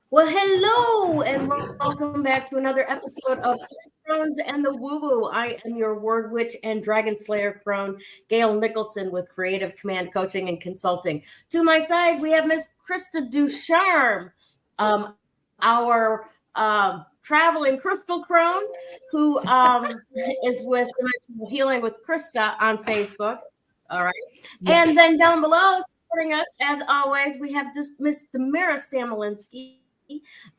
Well, hello, and welcome back to another episode of Crones and the Woo Woo. I am your word witch and dragon slayer crone, Gayle Nicholson with Creative Command Coaching and Consulting. To my side, we have Miss Krista Ducharme, our traveling crystal crone, who is with Dimensional Healing with Krista on Facebook. All right. Yes. And then down below, supporting us, as always, we have this Miss Damaris Samolinski,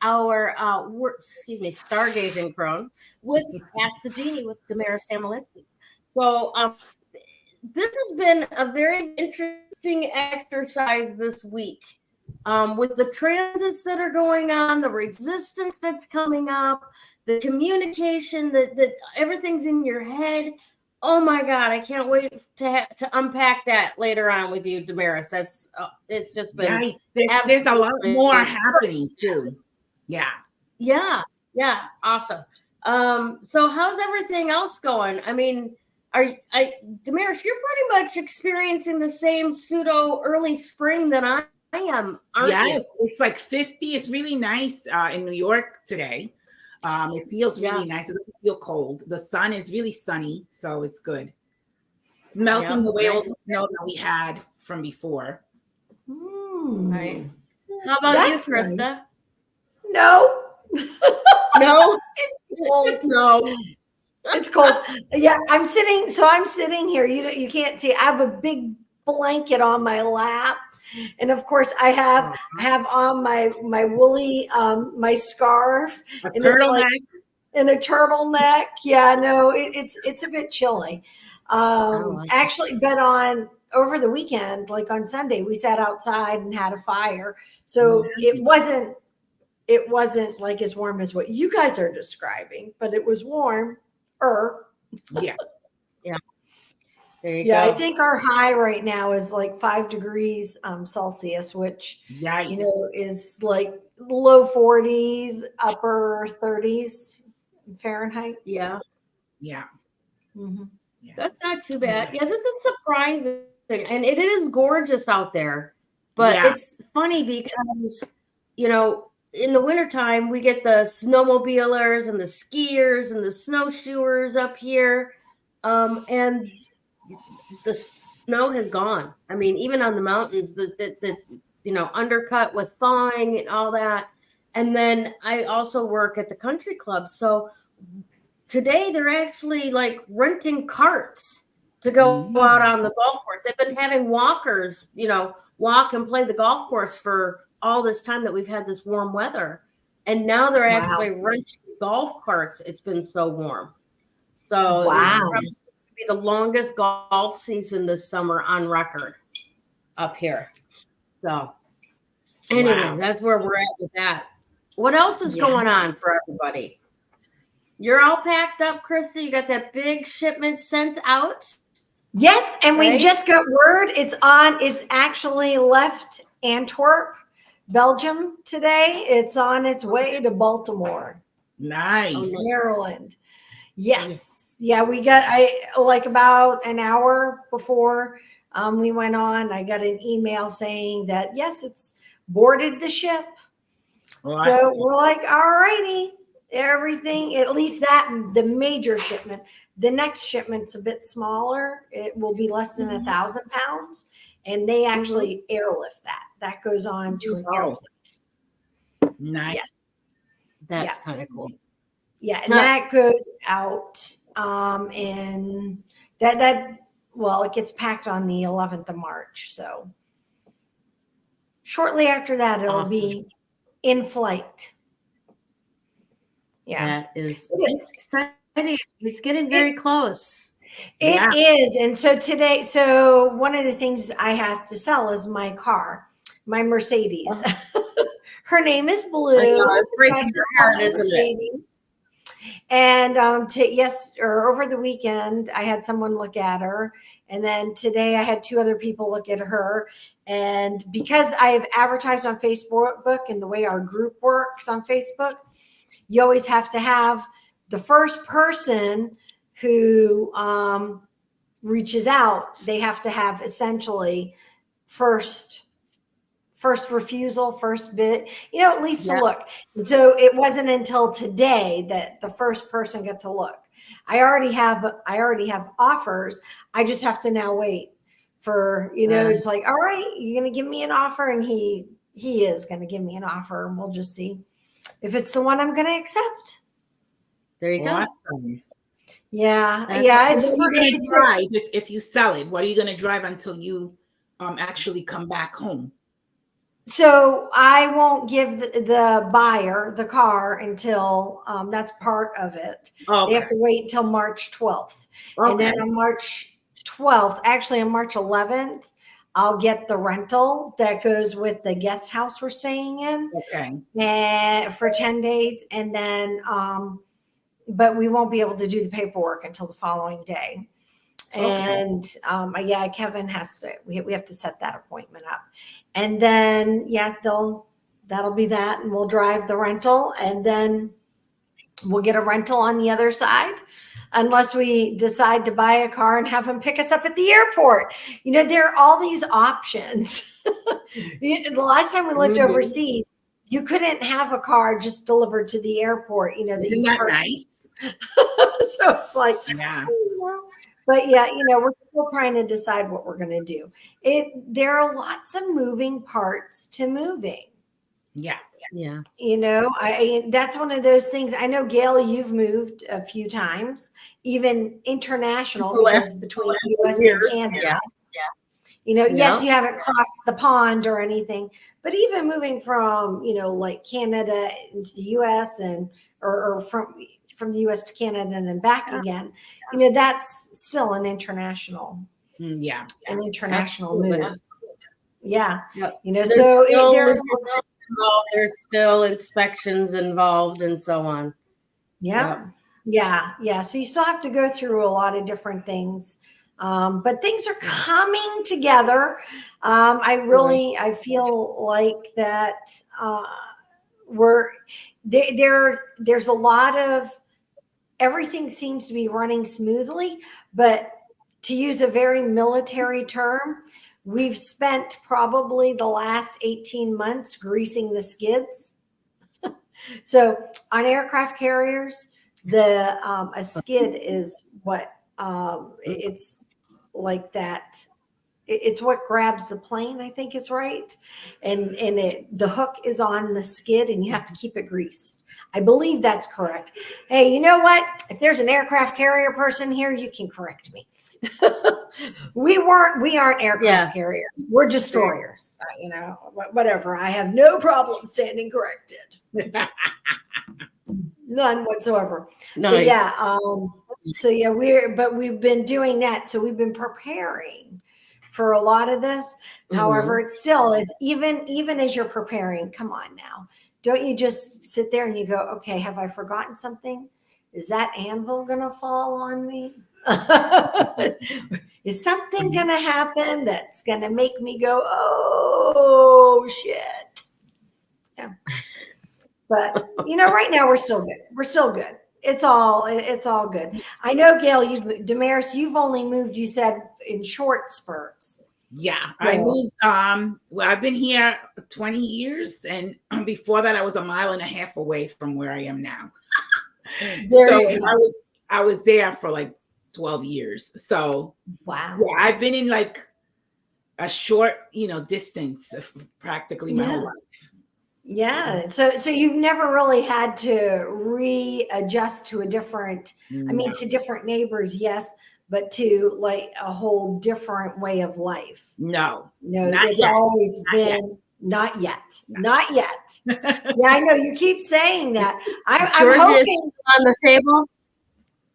our stargazing crone with Ask the Genie with Damaris Samolinski. So this has been a very interesting exercise this week with the transits that are going on, the resistance that's coming up, the communication that everything's in your head. Oh my God, I can't wait to unpack that later on with you, Damaris. That's it's just been there's a lot more happening too. Yeah, awesome. So how's everything else going? I mean, Damaris, you're pretty much experiencing the same pseudo early spring that I am, aren't you? It's like 50. It's really nice in New York today. It feels really nice. It doesn't feel cold. The sun is really sunny, so it's good. It's melting away all the snow that we had from before. Right. How about you, Krista? Nice. No. No? It's cold. No. It's cold. Yeah, I'm sitting here. You can't see. I have a big blanket on my lap. And of course, I have on my woolly my scarf, a turtleneck, and a turtleneck. Yeah, no, it's a bit chilly. Actually, but over the weekend, like on Sunday, we sat outside and had a fire, so it wasn't like as warm as what you guys are describing, but it was warm. Yeah. There you go. I think our high right now is like 5 degrees Celsius, which is like low 40s, upper 30s Fahrenheit. Yeah. Mm-hmm. Yeah. That's not too bad. Yeah, this is surprising, and it is gorgeous out there. But it's funny because in the wintertime we get the snowmobilers and the skiers and the snowshoers up here, and the snow has gone. I mean, even on the mountains, that's undercut with thawing and all that. And then I also work at the country club. So today they're actually like renting carts to go out on the golf course. They've been having walkers, walk and play the golf course for all this time that we've had this warm weather. And now they're actually renting golf carts. It's been so warm. So be the longest golf season this summer on record up here. So anyways, that's where we're at with that. What else is going on for everybody? You're all packed up, Krista. You got that big shipment sent out? Yes, and we just got word it's actually left Antwerp, Belgium today. It's on its way to Baltimore. Nice. Maryland. Yes. Yeah, we got about an hour before we went on, I got an email saying that yes, it's boarded the ship. So we're like, all righty, everything, at least the major shipment. The next shipment's a bit smaller. It will be less than 1,000 pounds, and they actually airlift that. That goes on to an airplane. Nice. Yes. That's kind of cool. Yeah, and that goes out in it gets packed on the 11th of March. So shortly after that, it'll be in flight. Yeah. It's exciting. It's getting very close. It is. And so today, one of the things I have to sell is my car. my Mercedes. Her name is Blue. It's breaking your heart, isn't it? And over the weekend, I had someone look at her. And then today I had 2 other people look at her. And because I have advertised on Facebook and the way our group works on Facebook, you always have to have the first person who reaches out. They have to have essentially first refusal, first bid, at least to look. And so it wasn't until today that the first person got to look. I already have offers. I just have to now wait for, it's like, all right, you're going to give me an offer. And he is going to give me an offer, and we'll just see if it's the one I'm going to accept. There you go. Awesome. Yeah. It's going to drive if you sell it. What are you going to drive until you actually come back home? So I won't give the buyer the car until that's part of it. Okay. They have to wait until March 12th. Okay. And then on March 12th, actually on March 11th, I'll get the rental that goes with the guest house we're staying in. Okay. And for 10 days. And then, but we won't be able to do the paperwork until the following day. And Kevin has to, we have to set that appointment up. And then, that'll be that. And we'll drive the rental, and then we'll get a rental on the other side, unless we decide to buy a car and have them pick us up at the airport. There are all these options. The last time we lived overseas, you couldn't have a car just delivered to the airport. Isn't that nice? So it's like, yeah. But we're still trying to decide what we're going to do. There are lots of moving parts to moving. Yeah. Yeah. That's one of those things. I know, Gayle, you've moved a few times, even international, because between the US and Canada. Yeah. Yes, you haven't crossed the pond or anything, but even moving from, like Canada into the US or from the US to Canada and then back again, that's still an international, an international move. Yeah. Yep. There's still inspections involved and so on. Yeah. So you still have to go through a lot of different things. But things are coming together. I feel like that there's a lot of, everything seems to be running smoothly, but to use a very military term, we've spent probably the last 18 months greasing the skids. So on aircraft carriers, a skid is what it's like that. It's what grabs the plane, I think is right. And the hook is on the skid, and you have to keep it greased. I believe that's correct. Hey, you know what? If there's an aircraft carrier person here, you can correct me. We aren't aircraft carriers. We're destroyers. Whatever. I have no problem standing corrected. None whatsoever. Nice. But we've been doing that. So we've been preparing for a lot of this. However, it still is, even as you're preparing, come on now. Don't you just sit there and you go, okay, have I forgotten something? Is that anvil going to fall on me? Is something going to happen that's going to make me go, oh, shit. Yeah. But, right now we're still good. We're still good. It's all good. I know, Gayle, Damaris, you've only moved, you said, in short spurts. Yeah, so. I moved. I've been here 20 years, and before that, I was 1.5 miles away from where I am now. I was there for like 12 years. So wow, yeah, I've been in like a short, distance of practically my whole life. Yeah. So you've never really had to readjust to a different. I mean, to different neighbors, yes. But to like a whole different way of life. No, it's yet. Always not been yet. Not yet. Yeah, I know you keep saying that. I'm hoping on the table.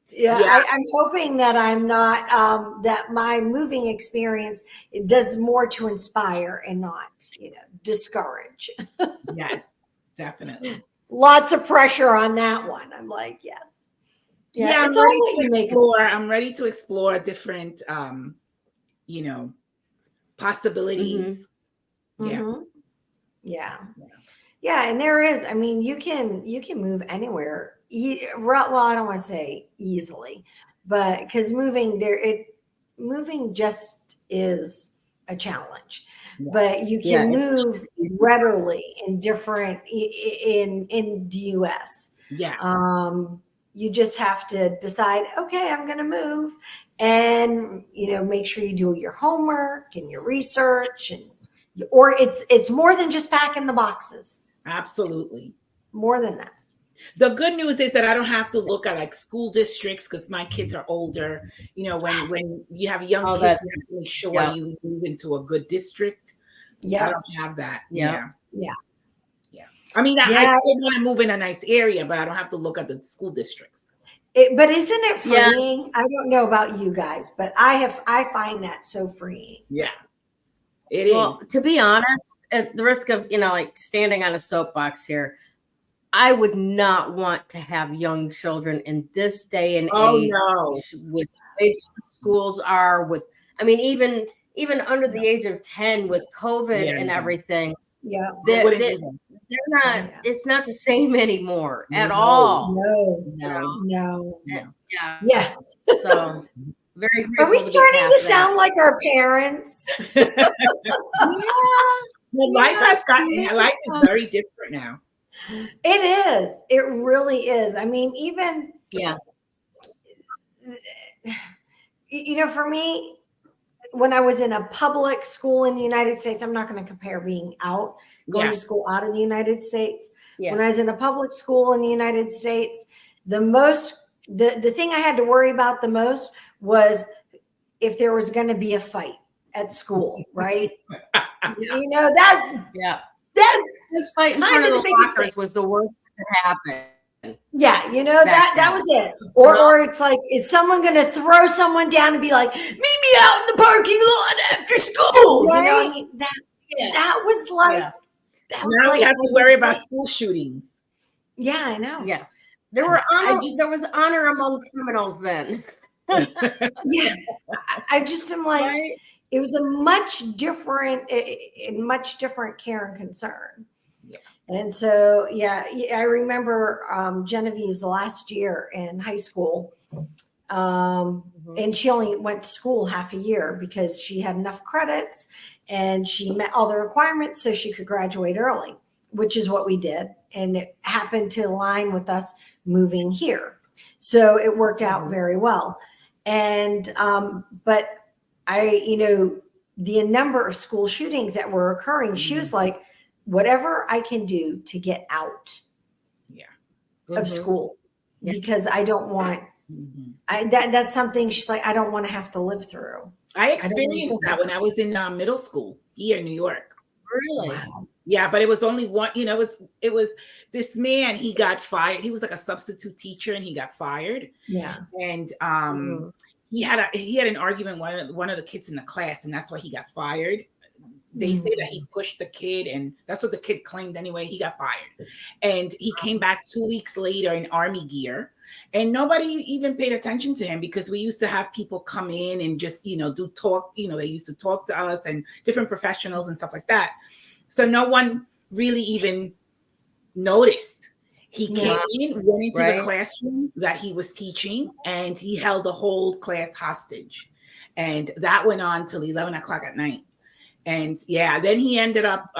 Yeah. I'm hoping that I'm not, that my moving experience, it does more to inspire and not, discourage. Yes, definitely. Lots of pressure on that one. I'm like, yes. Yeah, it's all what you make. I'm ready to explore different, possibilities. Mm-hmm. Yeah. Yeah. And there is, I mean, you can move anywhere. Well, I don't want to say easily, but because moving just is a challenge, but you can move readily in different, in the US. Yeah. You just have to decide, okay, I'm going to move, and, make sure you do your homework and your research, or it's more than just packing the boxes. Absolutely. More than that. The good news is that I don't have to look at like school districts because my kids are older. When you have young kids, you have to make sure you move into a good district. Yeah, I don't have that. Yeah. I mean, I want to move in a nice area, but I don't have to look at the school districts. But isn't it freeing? I don't know about you guys, but I find that so freeing. Yeah, it is. To be honest, at the risk of standing on a soapbox here, I would not want to have young children in this day and age. No. With schools are even under the age of 10 with COVID and everything. Yeah. They're not, it's not the same anymore at all. No. Yeah. So very Are we starting to sound like our parents? Well, life is very different now. It is. It really is. I mean, even for me, when I was in a public school in the United States, I'm not going to compare being going to school out of the United States. When I was in a public school in the United States, the thing I had to worry about the most was if there was going to be a fight at school, right? This fight in front of the lockers was the worst that could happen. Yeah, that was it. Or it's like, is someone going to throw someone down and be like, meet me out in the parking lot after school? Right? That was like. Now we have to worry about school shootings. Yeah, I know. Yeah, there was honor among criminals then. Yeah, I just am like, it was a much different care and concern. Yeah. And so, I remember Genevieve's last year in high school, and she only went to school half a year because she had enough credits and she met all the requirements so she could graduate early, which is what we did. And it happened to align with us moving here. So it worked out very well. And, but the number of school shootings that were occurring, she was like, whatever I can do to get out of school, because I don't want, that's something she's like, I don't want to have to live through. I experienced that when I was in middle school here in New York. Really? Wow. Yeah, but it was only one, it was this man, he got fired. He was like a substitute teacher and he got fired. Yeah. And he had an argument with one of the kids in the class, and that's why he got fired. They say that he pushed the kid, and that's what the kid claimed anyway. He got fired. And he came back 2 weeks later in army gear. And nobody even paid attention to him because we used to have people come in and just, do talk. They used to talk to us and different professionals and stuff like that. So no one really even noticed. He came in, went into the classroom that he was teaching, and he held the whole class hostage. And that went on till 11 o'clock at night. And then he ended up,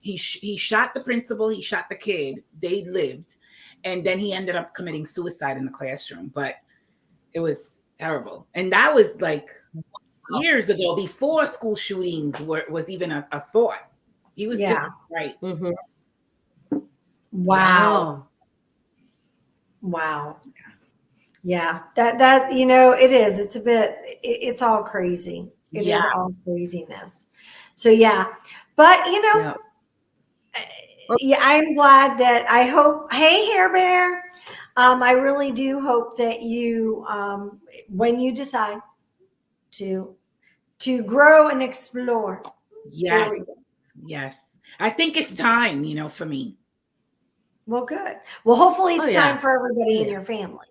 he shot the principal, he shot the kid, they lived. And then he ended up committing suicide in the classroom, but it was terrible. And that was like years ago, before school shootings was even a thought. He was just right. Mm-hmm. Wow. Yeah. That, it is, it's a bit, it's all crazy. It is all craziness. So, but I'm glad that hey, Hair Bear, I really do hope that you, when you decide to grow and explore. Yes. I think it's time, for me. Well, good. Well, hopefully it's time for everybody in your family,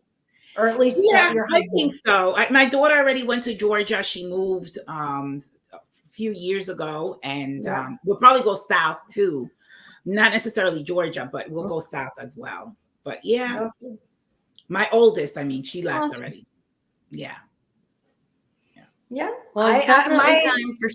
or at least your husband. I think so. My daughter already went to Georgia. She moved a few years ago, and we'll probably go south too. Not necessarily Georgia, but we'll go south as well. But my oldest, she left already. Yeah. Well, it's definitely time for.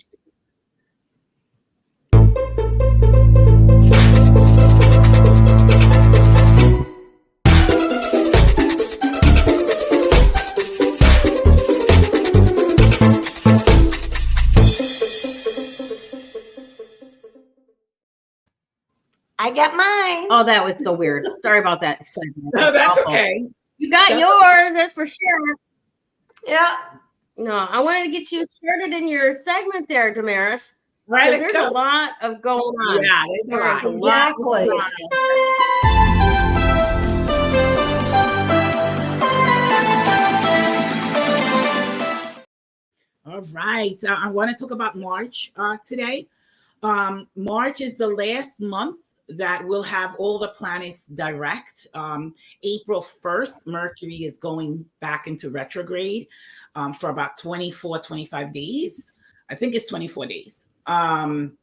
I got mine. Oh, that was so weird. Sorry about that. No, that's okay. You got yours, that's for sure. Yeah. No, I wanted to get you started in your segment there, Damaris. Right. There's a lot of going on. Yeah, there's a lot. Exactly. All right. I want to talk about March today. March is the last month that will have all the planets direct. April 1st, Mercury is going back into retrograde for about 24, 25 days. I think it's 24 days. But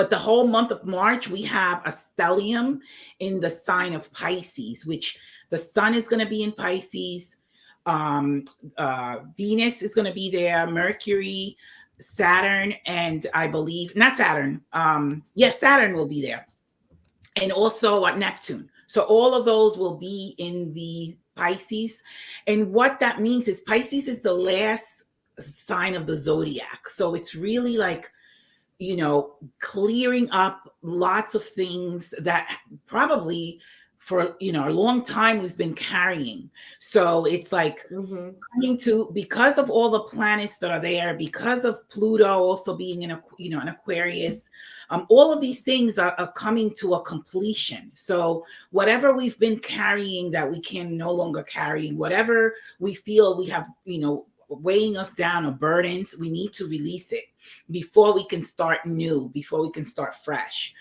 the whole month of March, we have a stellium in the sign of Pisces, which the sun is going to be in Pisces. Venus is going to be there, Mercury, Saturn, and I believe not Saturn. Saturn will be there, and also Neptune. So all of those will be in the Pisces. And what that means is Pisces is the last sign of the zodiac. So it's really like, clearing up lots of things that probably for a long time we've been carrying. So it's like coming to, because of all the planets that are there, because of Pluto also being in an Aquarius, all of these things are coming to a completion. So whatever we've been carrying that we can no longer carry, whatever we feel we have, weighing us down or burdens, we need to release it before we can start new, before we can start fresh.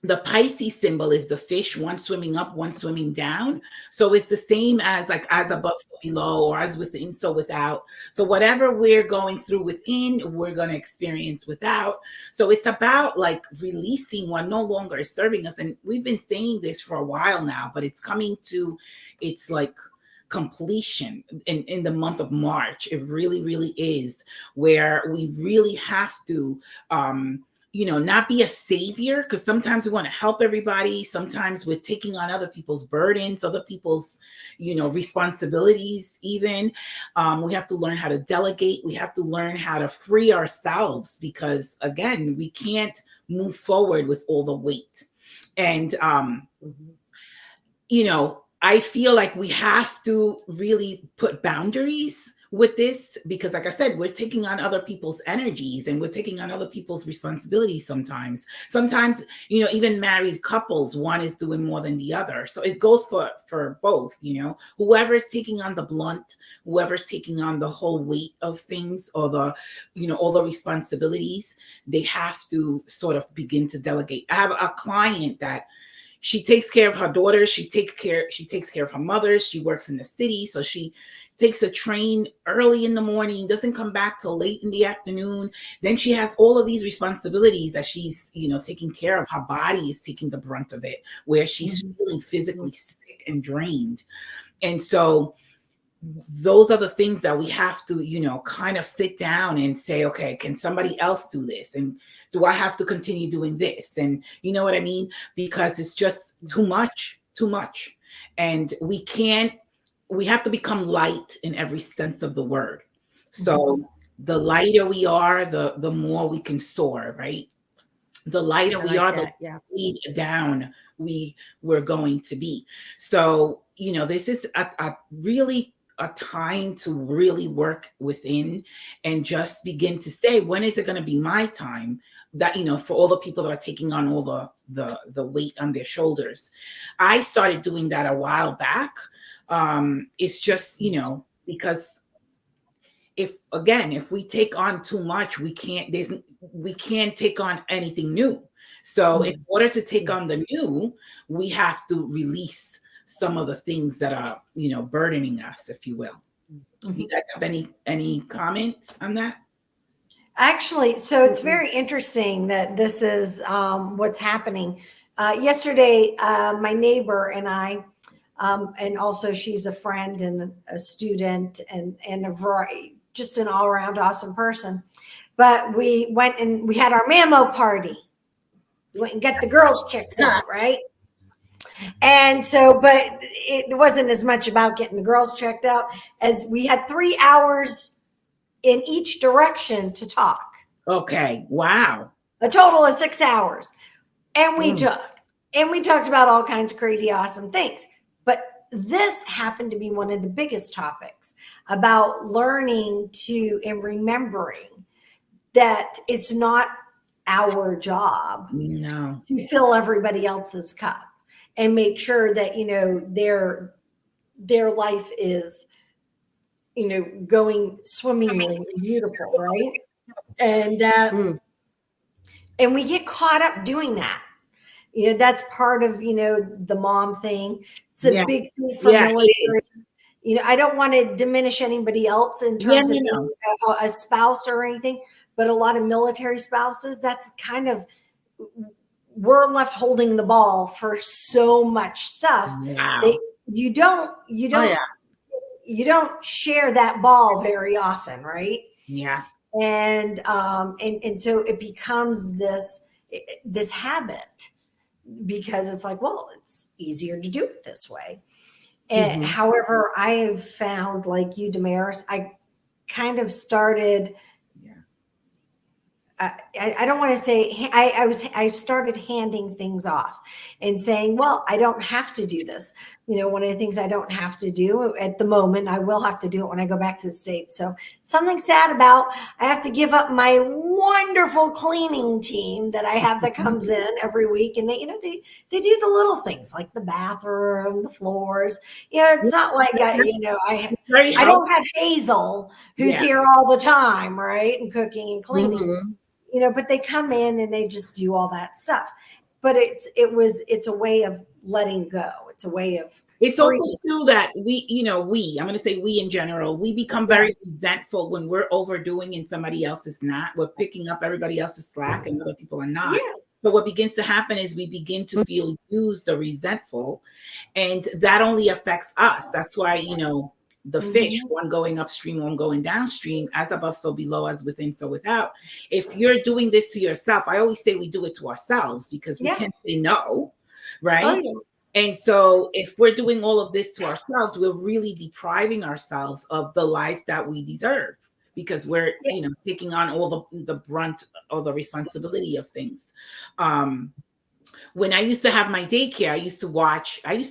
The Pisces symbol is the fish, one swimming up, one swimming down. So it's the same as like as above, so below, or as within, so without. So whatever we're going through within, we're going to experience without. So it's about like releasing what no longer is serving us. And we've been saying this for a while now, but it's coming to, it's like completion in the month of March. It really, really is, where we really have to, not be a savior, because sometimes we want to help everybody. Sometimes we're taking on other people's burdens, other people's, responsibilities even. We have to learn how to delegate. We have to learn how to free ourselves, because again, we can't move forward with all the weight. And, I feel like we have to really put boundaries with this, because like I said, we're taking on other people's energies and we're taking on other people's responsibilities sometimes, even married couples, one is doing more than the other. So it goes for both, whoever's taking on the blunt, whoever's taking on the whole weight of things, or the, all the responsibilities, they have to sort of begin to delegate. I have a client that she takes care of her daughters. She takes care of her mothers. She works in the city. So she takes a train early in the morning, doesn't come back till late in the afternoon. Then she has all of these responsibilities that she's, taking care of. Her body is taking the brunt of it, where she's feeling physically sick and drained. And so those are the things that we have to, kind of sit down and say, okay, can somebody else do this? And do I have to continue doing this? And you know what I mean? Because it's just too much. And we have to become light in every sense of the word. So the lighter we are, the more we can soar, right? The lighter we are, the down we're going to be. So, this is a time to really work within and just begin to say, when is it going to be my time? That, for all the people that are taking on all the weight on their shoulders. I started doing that a while back. It's just, because if we take on too much, we can't, we can't take on anything new. So in order to take on the new, we have to release some of the things that are, burdening us, if you will. You guys have any comments on that? Actually, so it's very interesting that this is what's happening. Yesterday, my neighbor and I, and also she's a friend and a student and a variety, just an all around awesome person. But we went and we had our mammo party. We went and got the girls checked out, right? And so, but it wasn't as much about getting the girls checked out as we had 3 hours in each direction to talk. Okay. Wow. A total of 6 hours. And we talked about all kinds of crazy, awesome things. But this happened to be one of the biggest topics about learning to and remembering that it's not our job to fill everybody else's cup and make sure that, their life is, going swimmingly and beautiful, right? And and we get caught up doing that. That's part of, the mom thing. It's a big thing for military. I don't want to diminish anybody else in terms of being a spouse or anything, but a lot of military spouses, that's kind of, we're left holding the ball for so much stuff. Wow. You don't share that ball very often, right? Yeah. And so it becomes this habit because it's like, well, it's easier to do it this way. And however, I have found, like you, Damaris, I kind of started. I don't want to say I started handing things off and saying, well, I don't have to do this. One of the things I don't have to do at the moment, I will have to do it when I go back to the States. So something sad about, I have to give up my wonderful cleaning team that I have that comes in every week. And they do the little things like the bathroom, the floors. It's not like, I don't have Hazel who's here all the time, right? And cooking and cleaning. But they come in and they just do all that stuff. But it's a way of letting go. It's a way of. It's also true that I'm going to say we in general, we become very resentful when we're overdoing and somebody else is not. We're picking up everybody else's slack and other people are not. Yeah. So what begins to happen is we begin to feel used or resentful, and that only affects us. That's why, the fish, one going upstream, one going downstream, as above, so below, as within, so without. If you're doing this to yourself, I always say we do it to ourselves because we can't say no, right? Oh, yeah. And so if we're doing all of this to ourselves, we're really depriving ourselves of the life that we deserve because we're, taking on all the brunt or the responsibility of things. When I used to have my daycare, I used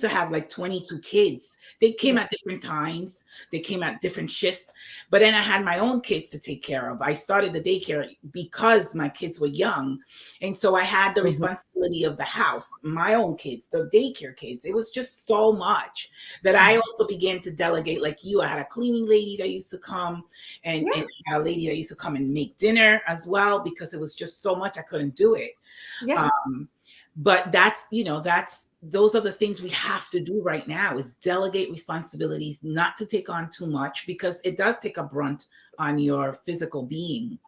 to have like 22 kids. They came at different times. They came at different shifts. But then I had my own kids to take care of. I started the daycare because my kids were young. And so I had the responsibility of the house, my own kids, the daycare kids. It was just so much that I also began to delegate. Like you, I had a cleaning lady that used to come and I had a lady that used to come and make dinner as well because it was just so much I couldn't do it. Yeah. But those are the things we have to do right now is delegate responsibilities, not to take on too much because it does take a brunt on your physical being.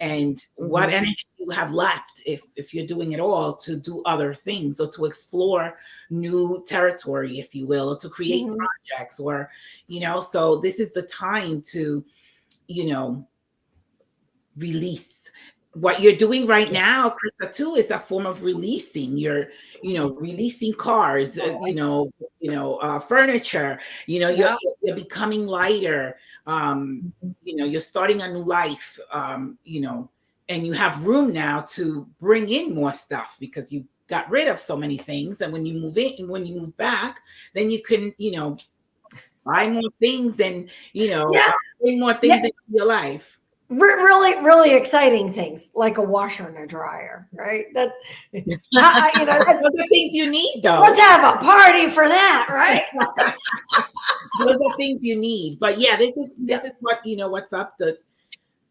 And what energy you have left if you're doing it all to do other things or to explore new territory, if you will, or to create projects or, so this is the time to, release. What you're doing right now, Krista, too, is a form of releasing. You're, releasing cars, furniture. You're becoming lighter. You're starting a new life. And you have room now to bring in more stuff because you got rid of so many things. And when you move back, then you can, buy more things and bring more things into your life. Really, really exciting things like a washer and a dryer, right? That's those are things you need, though. Let's have a party for that, right? Those are things you need. But this is what what's up, the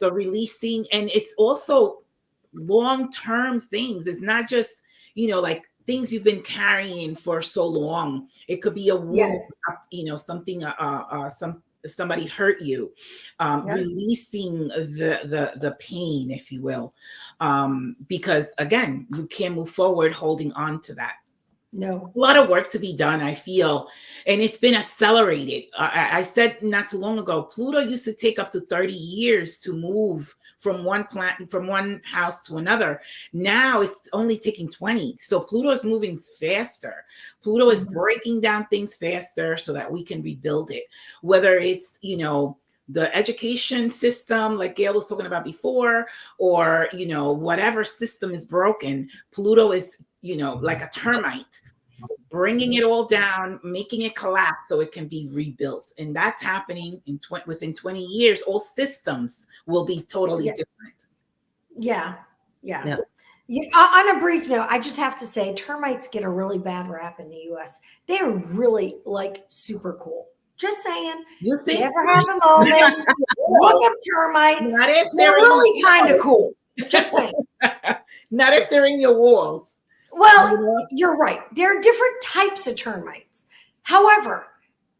releasing, and it's also long-term things. It's not just, like things you've been carrying for so long. It could be a wound, something, if somebody hurt you, releasing the pain, if you will, because again, you can't move forward holding on to that. No. A lot of work to be done, I feel. And it's been accelerated. I said not too long ago, Pluto used to take up to 30 years to move from one house to another. Now it's only taking 20. So Pluto is moving faster. Pluto is breaking down things faster so that we can rebuild it. Whether it's, the education system, like Gayle was talking about before, or, whatever system is broken, Pluto is, like a termite, bringing it all down, making it collapse so it can be rebuilt. And that's happening within 20 years. All systems will be totally different. Yeah. On a brief note, I just have to say termites get a really bad rap in the US. They're really like super cool. Just saying. You think? Ever have a moment? Look up termites. Not if they're really kind of cool. Just saying. Not if they're in your walls. Well, you're right. There are different types of termites. However,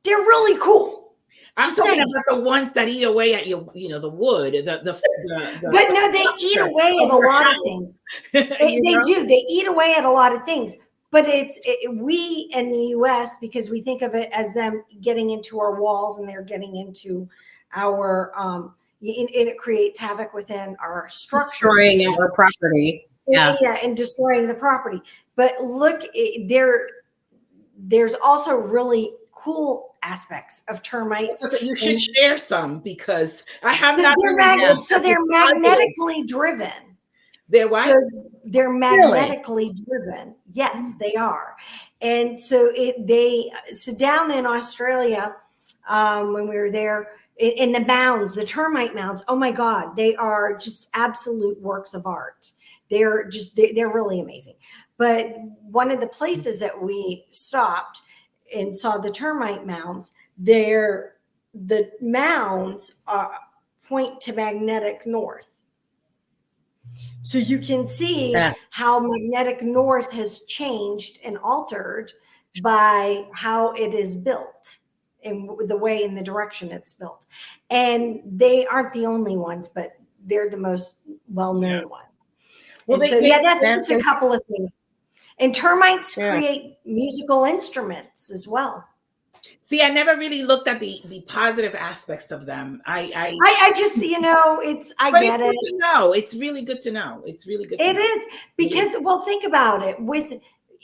they're really cool. I'm talking about the ones that eat away at your, the wood. But no, they eat away at a lot of things. They do. They eat away at a lot of things. But we in the U.S., because we think of it as them getting into our walls and they're getting into our, and it creates havoc within our structure. Destroying our property. Yeah, and destroying the property. But look, there's also really cool aspects of termites. So you should share some, because I have not. They're magnetically driven. They're what? So they're magnetically driven. Yes, they are. And so down in Australia, when we were there, in the mounds, the termite mounds, oh my God, they are just absolute works of art. They're really amazing. But one of the places that we stopped and saw the termite mounds, the mounds point to magnetic north. So you can see how magnetic north has changed and altered by how it is built and the way in the direction it's built. And they aren't the only ones, but they're the most well-known ones. Well, that's just a couple of things. And termites create musical instruments as well. See, I never really looked at the positive aspects of them. I just, I get it. To know. It's really good to know. It's really good. It is because, well, think about it.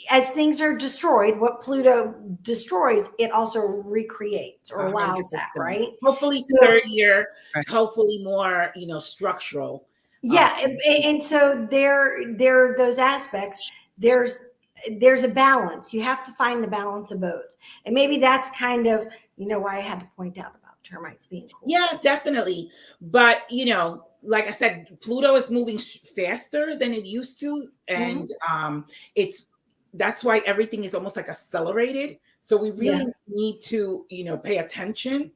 As things are destroyed, what Pluto destroys, it also recreates or allows 100%. That, right? Hopefully sturdier, hopefully more, structural. Yeah, and so there are those aspects. There's a balance. You have to find the balance of both. And maybe that's kind of, why I had to point out about termites being cool. Yeah, definitely. But, like I said, Pluto is moving faster than it used to. And that's why everything is almost like accelerated. So we really need to, pay attention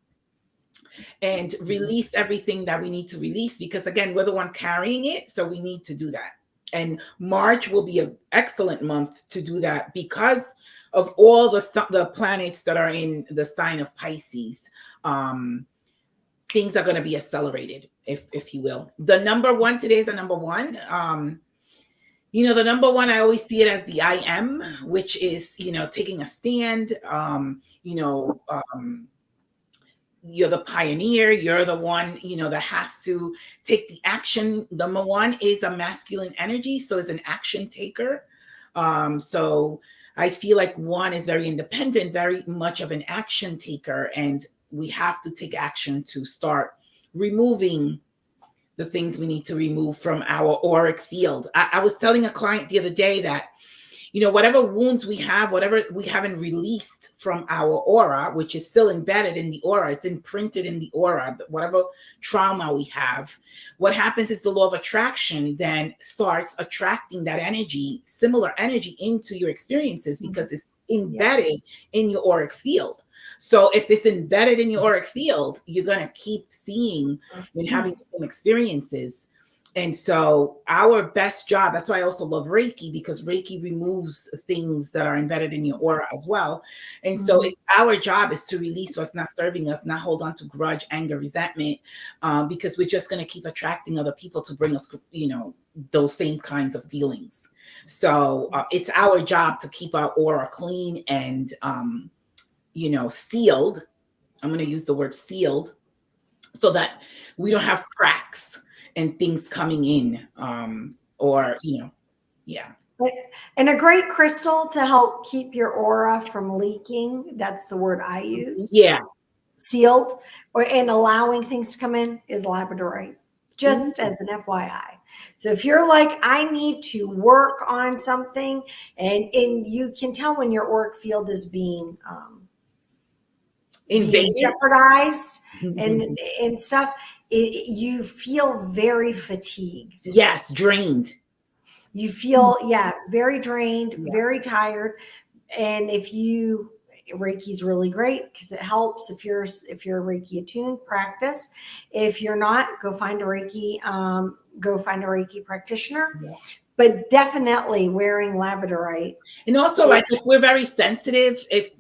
and release everything that we need to release, because again, we're the one carrying it. So we need to do that. And March will be an excellent month to do that because of all the planets that are in the sign of Pisces. Things are going to be accelerated, if you will. The number one today is a number one. The number one, I always see it as the I am, which is, taking a stand, you're the pioneer. You're the one, that has to take the action. Number one is a masculine energy. So it's an action taker. So I feel like one is very independent, very much of an action taker. And we have to take action to start removing the things we need to remove from our auric field. I was telling a client the other day that, whatever wounds we have, whatever we haven't released from our aura, which is still embedded in the aura, it's imprinted in the aura, whatever trauma we have, what happens is the law of attraction then starts attracting that energy, similar energy into your experiences because it's embedded in your auric field. So if it's embedded in your auric field, you're going to keep seeing and having the same experiences. And so our best job, that's why I also love Reiki, because Reiki removes things that are embedded in your aura as well. And so it's our job is to release what's not serving us, not hold on to grudge, anger, resentment, because we're just going to keep attracting other people to bring us, those same kinds of feelings. So it's our job to keep our aura clean and, sealed. I'm going to use the word sealed so that we don't have cracks and things coming in, yeah. And a great crystal to help keep your aura from leaking. That's the word I use. Yeah. Sealed and allowing things to come in is labradorite, just as an FYI. So if you're like, I need to work on something, and you can tell when your auric field is being jeopardized and stuff, you feel very fatigued. Yes, drained. You feel, very drained, very tired. And Reiki's really great because it helps if you're Reiki attuned, practice. If you're not, go find a Reiki practitioner. Yeah. But definitely wearing labradorite. And also, like, if we're very sensitive, if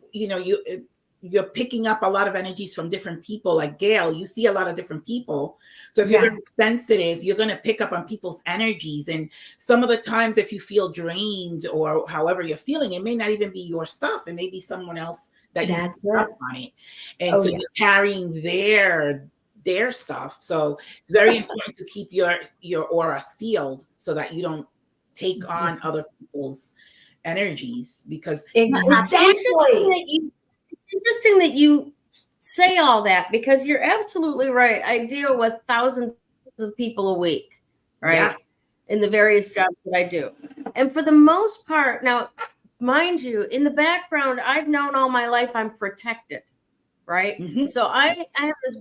you're picking up a lot of energies from different people, like Gayle, you see a lot of different people. So if you're very sensitive, you're going to pick up on people's energies. And some of the times, if you feel drained or however you're feeling, it may not even be your stuff. It may be someone else that you pick up on it. And so you're carrying their stuff. So it's very important to keep your aura sealed so that you don't take on other people's energies, because Exactly. Interesting that you say all that, because you're absolutely right. I deal with thousands of people a week, right? Yeah. In the various jobs that I do. And for the most part, now, mind you, in the background, I've known all my life I'm protected, right? Mm-hmm. So I have this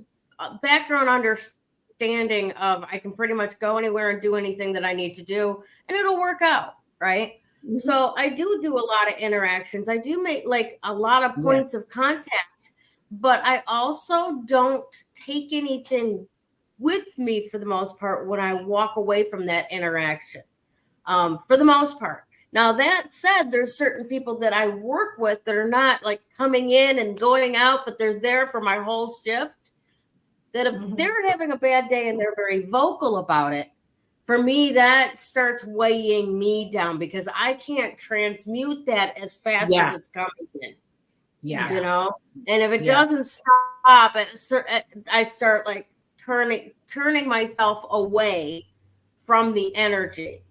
background understanding of I can pretty much go anywhere and do anything that I need to do, and it'll work out, right? Mm-hmm. So I do a lot of interactions. I do make like a lot of points of contact, but I also don't take anything with me for the most part when I walk away from that interaction, for the most part. Now, that said, there's certain people that I work with that are not like coming in and going out, but they're there for my whole shift, that if they're having a bad day and they're very vocal about it, for me, that starts weighing me down because I can't transmute that as fast as it's coming in. Yeah. And if it doesn't stop, I start like turning myself away from the energy.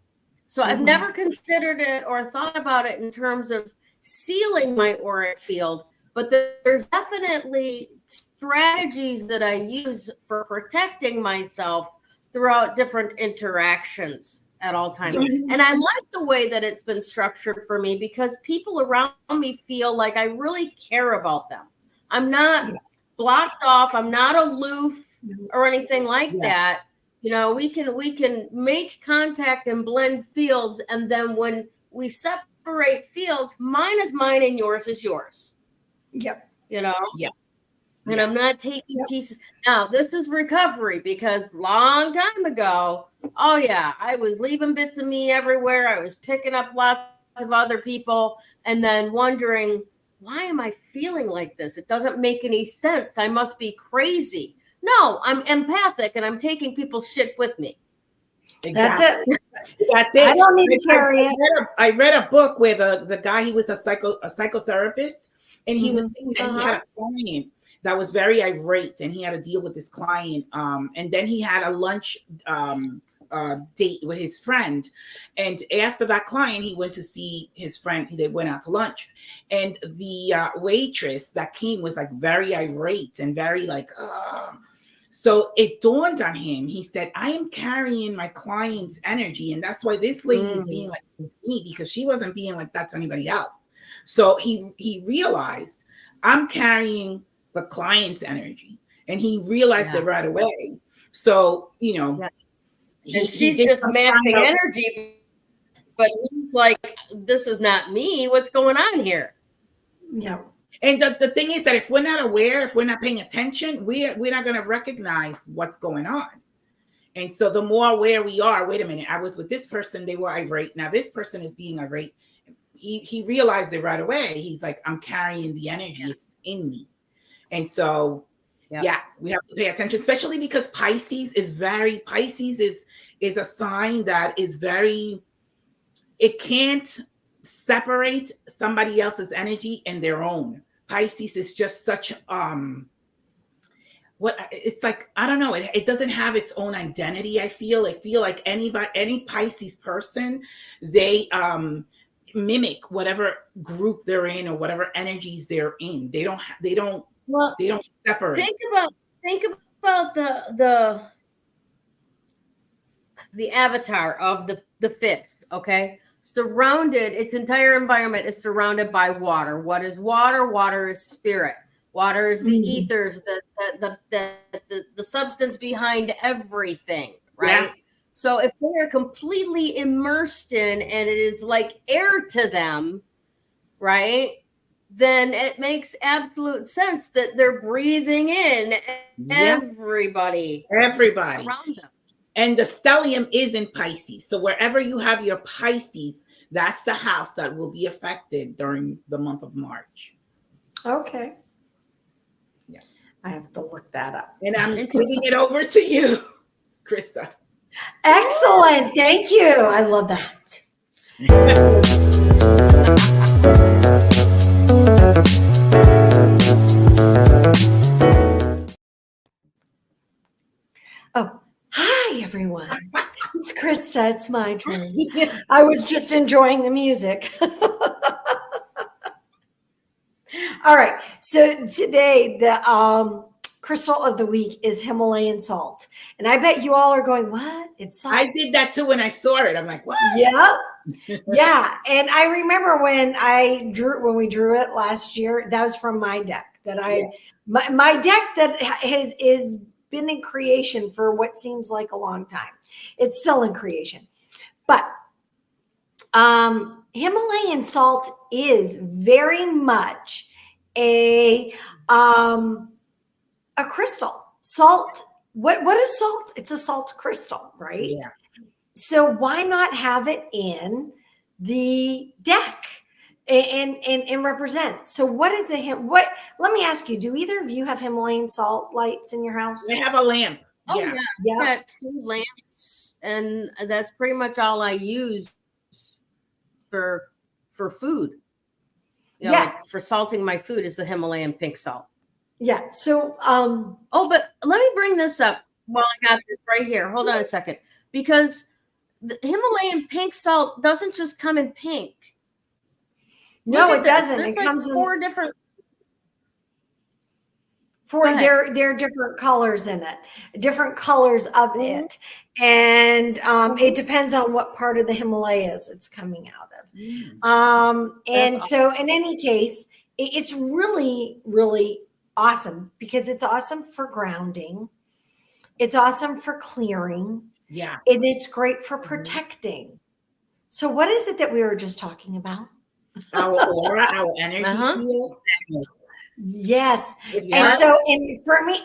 So I've never considered it or thought about it in terms of sealing my auric field, but there's definitely strategies that I use for protecting myself throughout different interactions at all times. And I like the way that it's been structured for me because people around me feel like I really care about them. I'm not blocked off. I'm not aloof or anything like that. We can make contact and blend fields. And then when we separate fields, mine is mine and yours is yours. Yep. And I'm not taking pieces. Now, this is recovery because long time ago, I was leaving bits of me everywhere. I was picking up lots of other people and then wondering, why am I feeling like this? It doesn't make any sense. I must be crazy. No, I'm empathic and I'm taking people's shit with me. Exactly. That's it. I don't need to carry it. I read a book where the guy, he was a psychotherapist, and he was saying that he had a client that was very irate, and he had to deal with this client. And then he had a lunch date with his friend. And after that client, he went to see his friend. They went out to lunch. And the waitress that came was like very irate and very like, So it dawned on him. He said, I am carrying my client's energy. And that's why this lady is being like me, because she wasn't being like that to anybody else. So he realized, I'm carrying the client's energy, and he realized it right away. So, and she's just matching energy, but he's like, this is not me. What's going on here? Yeah. And the thing is that if we're not aware, if we're not paying attention, we're not going to recognize what's going on. And so the more aware we are, wait a minute, I was with this person, they were irate. Now this person is being irate. He realized it right away. He's like, I'm carrying the energy. It's in me. And so, yeah, we have to pay attention, especially because Pisces is a sign that is very, it can't separate somebody else's energy and their own. Pisces is just such, it's like, I don't know, it doesn't have its own identity. I feel like any Pisces person, they mimic whatever group they're in or whatever energies they're in. They don't separate. Think about the avatar of the fifth, okay? Surrounded, its entire environment is surrounded by water. What is water? Water is spirit. Water is the ethers, the substance behind everything, right? Yeah. So if they are completely immersed in, and it is like air to them, right? Then it makes absolute sense that they're breathing in everybody around them. And the stellium is in Pisces. So wherever you have your Pisces, that's the house that will be affected during the month of March. Okay. Yeah. I have to look that up. And I'm giving it over to you, Krista. Excellent. Thank you. I love that. Oh, hi, everyone. It's Krista. It's my turn. I was just enjoying the music. All right. So today, the crystal of the week is Himalayan salt. And I bet you all are going, what? It's salt. I did that too when I saw it. I'm like, what? Yeah. Yeah. And I remember when we drew it last year, that was from my deck my deck that is been in creation for what seems like a long time. It's still in creation. But Himalayan salt is very much a crystal. Salt, what is salt? It's a salt crystal, right? Yeah. So why not have it in the deck and represent? So what is let me ask you, do either of you have Himalayan salt lights in your house? I have a lamp. Oh yeah. I got 2 lamps, and that's pretty much all I use for food. Like for salting my food is the Himalayan pink salt. Yeah. So but let me bring this up while I got this right here. Hold on a second. Because the Himalayan pink salt doesn't just come in pink. No, it doesn't. It comes in 4 different. There are different colors in it, different colors of it. And it depends on what part of the Himalayas it's coming out of. And so in any case, it's really, really awesome because it's awesome for grounding. It's awesome for clearing. Yeah. And it's great for protecting. So what is it that we were just talking about? Our aura, our energy field. Yes. And so, and for me,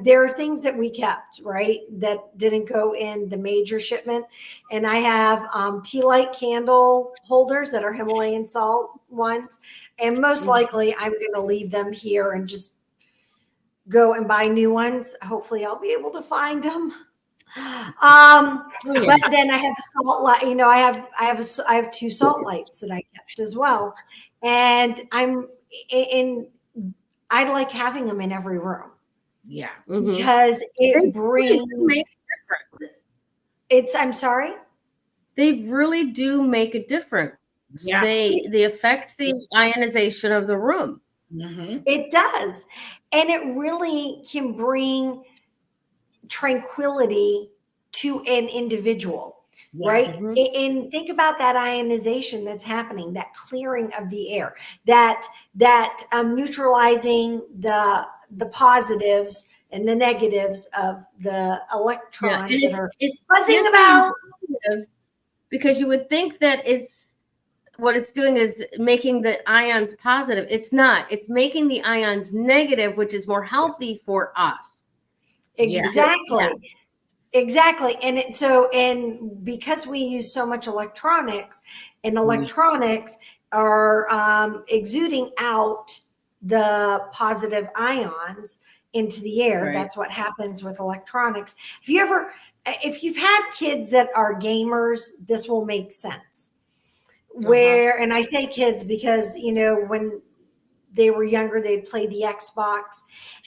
there are things that we kept, right, that didn't go in the major shipment. And I have tea light candle holders that are Himalayan salt ones. And most likely I'm going to leave them here and just go and buy new ones. Hopefully I'll be able to find them. But then I have salt light, I have 2 salt lights that I kept as well. And I like having them in every room. Yeah. Because it brings I'm sorry? They really do make a difference. Yeah. They affect the ionization of the room. It does. And it really can bring tranquility to an individual. Right. And think about that ionization that's happening, that clearing of the air, that neutralizing the positives and the negatives of the electrons that are buzzing about. Because you would think that what it's doing is making the ions positive. It's not. It's making the ions negative, which is more healthy for us. Exactly. Yeah. Exactly. And because we use so much electronics, and electronics are exuding out the positive ions into the air. Right. That's what happens with electronics. If you've had kids that are gamers, this will make sense. And I say kids because, when they were younger, they'd play the Xbox,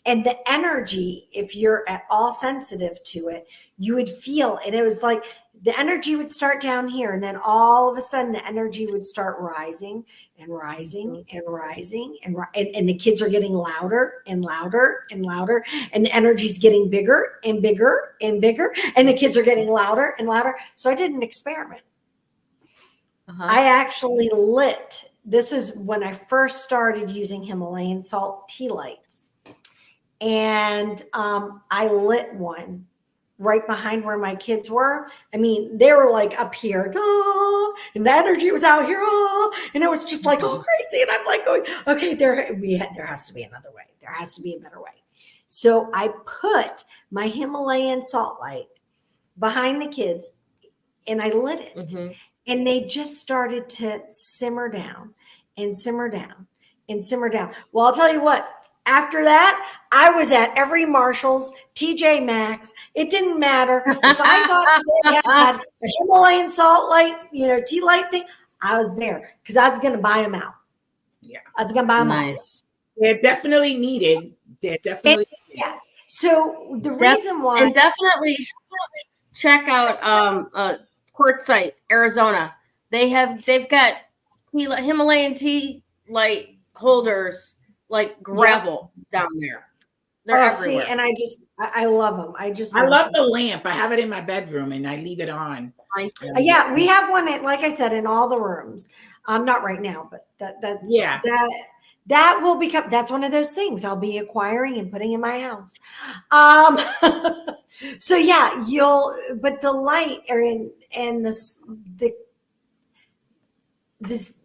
and the energy, if you're at all sensitive to it, you would feel, and it was like the energy would start down here, and then all of a sudden the energy would start rising and rising and rising, and the kids are getting louder and louder and louder, and the energy's getting bigger and bigger and bigger, and the kids are getting louder and louder. So I did an experiment. I actually lit. This is when I first started using Himalayan salt tea lights. And I lit one right behind where my kids were. I mean, they were like up here, and the energy was out here, and it was just like all crazy. And I'm like going, okay, there has to be another way. There has to be a better way. So I put my Himalayan salt light behind the kids, and I lit it. And they just started to simmer down and simmer down and simmer down. Well, I'll tell you what, after that, I was at every Marshall's, TJ Maxx. It didn't matter. If I thought they had a Himalayan salt light, tea light thing, I was there because I was going to buy them out. Yeah. I was going to buy them out. They're definitely needed. Yeah. So the reason why. And definitely check out Quartzsite, Arizona. They've got Himalayan tea light holders like gravel down there. They're everywhere. See, and I love them. I love the lamp. I have it in my bedroom and I leave it on. Yeah, we have one, like I said, in all the rooms. Not right now, but that will become, that's one of those things I'll be acquiring and putting in my house. So yeah, but the light and the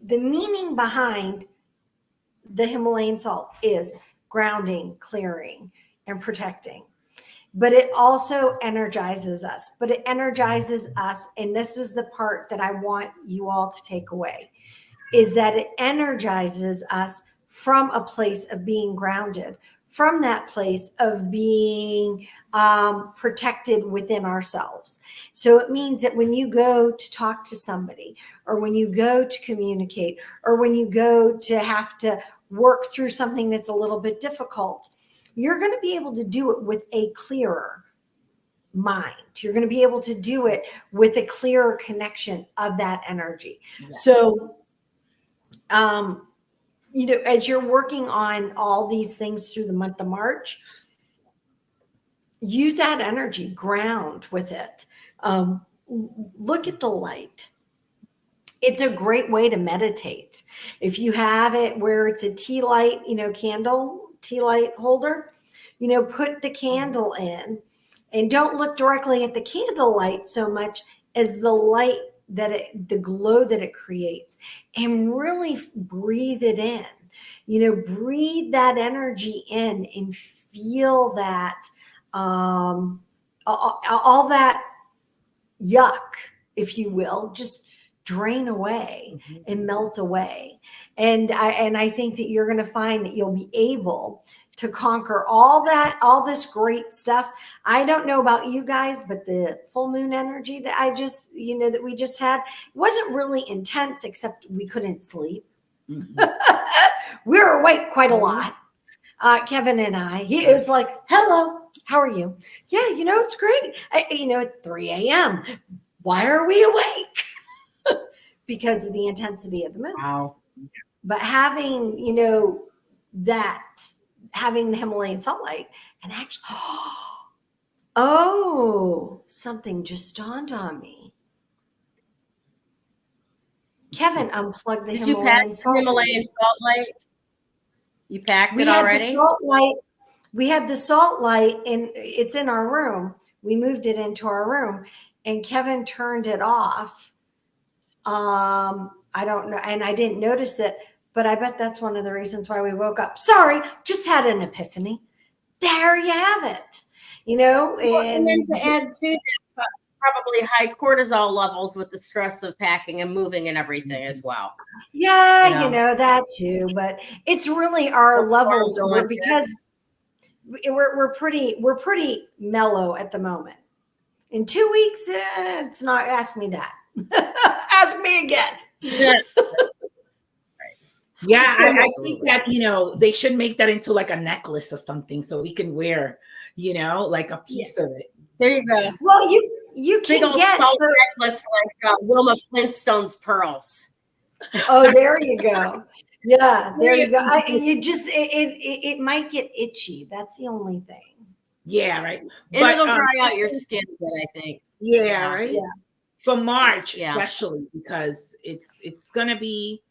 meaning behind the Himalayan salt is grounding, clearing, and protecting. But it also energizes us. But it energizes us, and this is the part that I want you all to take away, is that it energizes us from a place of being grounded, from that place of being protected within ourselves. So it means that when you go to talk to somebody, or when you go to communicate, or when you go to have to work through something that's a little bit difficult, you're going to be able to do it with a clearer mind. You're going to be able to do it with a clearer connection of that energy. Yeah. So, as you're working on all these things through the month of March, use that energy, ground with it. Look at the light. It's a great way to meditate. If you have it where it's a tea light, candle, tea light holder, put the candle in, and don't look directly at the candle light so much as the light the glow that it creates, and really breathe it in. Breathe that energy in and feel that all that yuck, if you will, just drain away and melt away. And I think that you're going to find that you'll be able to conquer all this great stuff. I don't know about you guys, but the full moon energy that that we just had wasn't really intense, except we couldn't sleep. We were awake quite a lot. Kevin and I, he was like, hello, how are you? Yeah, it's great. At 3 a.m. Why are we awake? Because of the intensity of the moon. Wow. But having, having the Himalayan salt light, and actually, something just dawned on me. Kevin unplugged the Himalayan salt light. You packed it already? We had the salt light, and it's in our room. We moved it into our room, and Kevin turned it off. I don't know, and I didn't notice it, but I bet that's one of the reasons why we woke up. Sorry, just had an epiphany. There you have it. And then to add to that, probably high cortisol levels with the stress of packing and moving and everything as well. Yeah, that too. But it's really our levels because we're pretty mellow at the moment. In 2 weeks, it's not. Ask me that. Ask me again. Yeah, I think that they should make that into like a necklace or something, so we can wear, like a piece of it. There you go. Well, you can big old get salt necklace like Wilma Flintstone's pearls. Oh, there you go. Yeah, there you go. It might get itchy. That's the only thing. Yeah, right. And it'll dry out your skin, I think. Yeah, right. Yeah. For March, especially because it's gonna be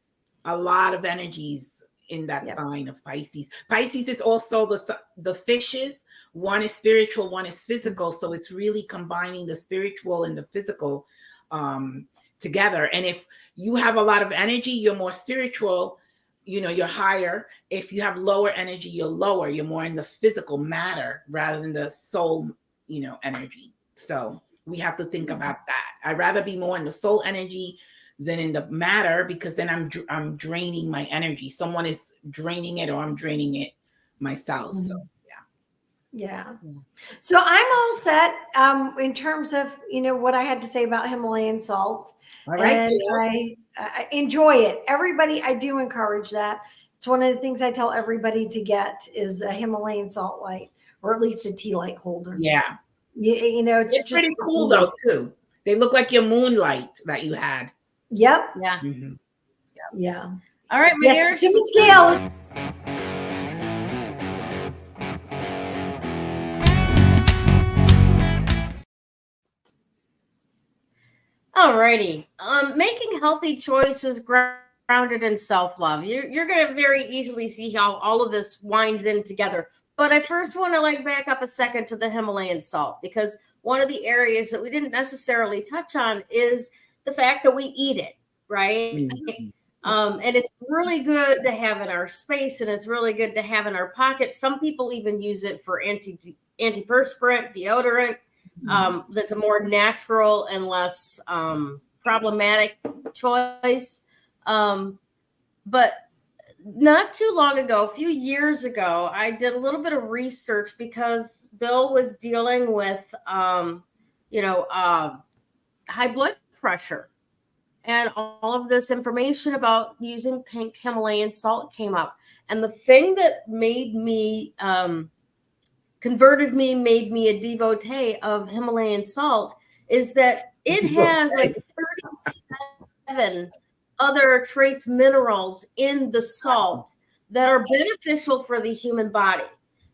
a lot of energies in that sign of Pisces. Pisces is also the fishes. One is spiritual, one is physical. So it's really combining the spiritual and the physical together. And if you have a lot of energy, you're more spiritual, you're higher. If you have lower energy, you're lower. You're more in the physical matter rather than the soul, energy. So we have to think about that. I'd rather be more in the soul energy than in the matter, because then I'm draining my energy. Someone is draining it, or I'm draining it myself. Mm-hmm. So yeah. So I'm all set in terms of what I had to say about Himalayan salt. All right. And I enjoy it. Everybody, I do encourage that. It's one of the things I tell everybody to get is a Himalayan salt light, or at least a tea light holder. Yeah. It's just pretty cool though too. They look like your moonlight that you had. Yep. Yeah. Mm-hmm. Yeah. All right, my dear. Gayle. Alrighty. Making healthy choices grounded in self-love. You're going to very easily see how all of this winds in together. But I first want to back up a second to the Himalayan salt, because one of the areas that we didn't necessarily touch on is the fact that we eat it, right? Mm-hmm. And it's really good to have in our space, and it's really good to have in our pocket. Some people even use it for antiperspirant, deodorant. That's a more natural and less problematic choice. But not too long ago, a few years ago, I did a little bit of research because Bill was dealing with, high blood pressure. And all of this information about using pink Himalayan salt came up. And the thing that made me, made me a devotee of Himalayan salt is that it has 37 other trace minerals in the salt that are beneficial for the human body.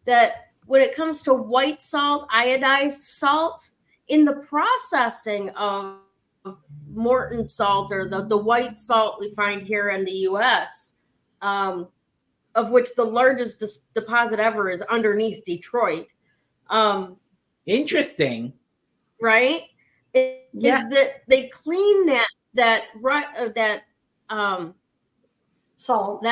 That when it comes to white salt, iodized salt, in the processing of Morton salt, or the white salt we find here in the U.S., of which the largest deposit ever is underneath Detroit. Interesting, right? Is that they clean that salt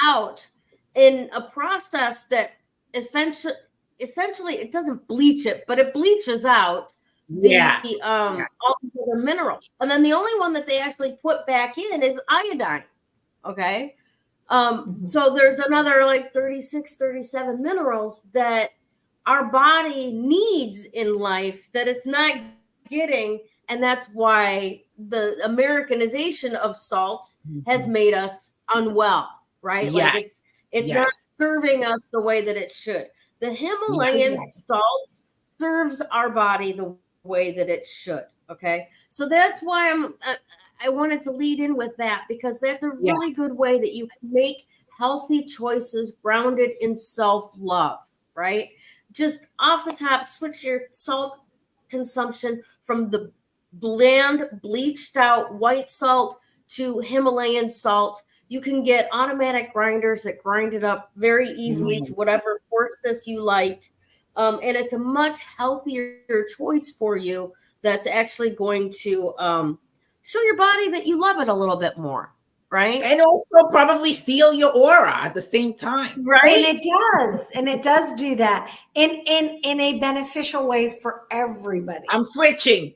out in a process that essentially it doesn't bleach it, but it bleaches out all the minerals. And then the only one that they actually put back in is iodine. Okay. So there's another 36, 37 minerals that our body needs in life that it's not getting. And that's why the Americanization of salt has made us unwell, right? Yes. It's not serving us the way that it should. The Himalayan salt serves our body the way that it should. Okay. So that's why I wanted to lead in with that, because that's a really good way that you can make healthy choices grounded in self-love, right? Just off the top, switch your salt consumption from the bland, bleached out white salt to Himalayan salt. You can get automatic grinders that grind it up very easily to whatever coarseness you like. And it's a much healthier choice for you that's actually going to show your body that you love it a little bit more. right? And also probably seal your aura at the same time. Right. And it does do that in a beneficial way for everybody. I'm switching.